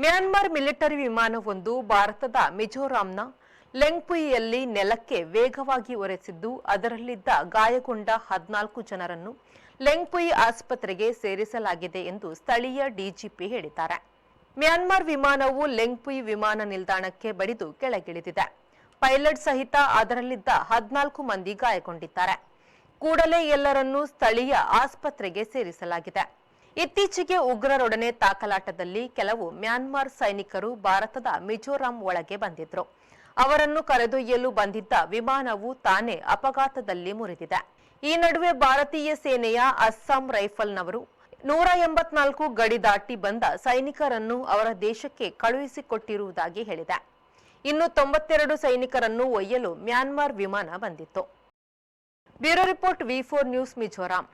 Myanmar military ವಿಮಾನವೊಂದು ಭಾರತದ ಮಿಜೋರಾಂನ ಲೆಂಗ್ಪುಯಿಯಲ್ಲಿ ನೆಲಕ್ಕೆ ವೇಗವಾಗಿ ಒರೆಸಿದ್ದು ಅದರಲ್ಲಿದ್ದ ಗಾಯಗೊಂಡ 14 ಜನರನ್ನು ಲೆಂಗ್ಪುಯಿ ಆಸ್ಪತ್ರೆಗೆ ಸೇರಿಸಲಾಗಿದೆ ಎಂದು ಸ್ಥಳೀಯ ಡಿಜಿಪಿ ಹೇಳಿದ್ದಾರೆ. ಮ್ಯಾನ್ಮಾರ್ ವಿಮಾನವು ಲೆಂಗ್ಪುಯಿ ವಿಮಾನ ನಿಲ್ದಾಣಕ್ಕೆ ಬಡಿದು ಕೆಳಗಿಳಿದಿದೆ. ಪೈಲಟ್ ಸಹಿತ ಅದರಲ್ಲಿದ್ದ 14 ಮಂದಿ ಗಾಯಗೊಂಡಿದ್ದಾರೆ. ಕೂಡಲೇ ಎಲ್ಲರನ್ನೂ ಸ್ಥಳೀಯ ಆಸ್ಪತ್ರೆಗೆ ಸೇರಿಸಲಾಗಿದೆ. ಇತ್ತೀಚೆಗೆ ಉಗ್ರರೊಡನೆ ತಾಕಲಾಟದಲ್ಲಿ ಕೆಲವು ಮ್ಯಾನ್ಮಾರ್ ಸೈನಿಕರು ಭಾರತದ ಮಿಜೋರಾಂ ಒಳಗೆ ಬಂದಿದ್ರು. ಅವರನ್ನು ಕರೆದೊಯ್ಯಲು ಬಂದಿದ್ದ ವಿಮಾನವು ತಾನೇ ಅಪಘಾತದಲ್ಲಿ ಮುರಿದಿದೆ. ಈ ನಡುವೆ ಭಾರತೀಯ ಸೇನೆಯ ಅಸ್ಸಾಂ ರೈಫಲ್ನವರು 184 ಗಡಿ ದಾಟಿ ಬಂದ ಸೈನಿಕರನ್ನು ಅವರ ದೇಶಕ್ಕೆ ಕಳುಹಿಸಿಕೊಟ್ಟಿರುವುದಾಗಿ ಹೇಳಿದೆ. ಇನ್ನು 92 ಸೈನಿಕರನ್ನು ಒಯ್ಯಲು ಮ್ಯಾನ್ಮಾರ್ ವಿಮಾನ ಬಂದಿತ್ತು. Bureau report V4 news Mizoram.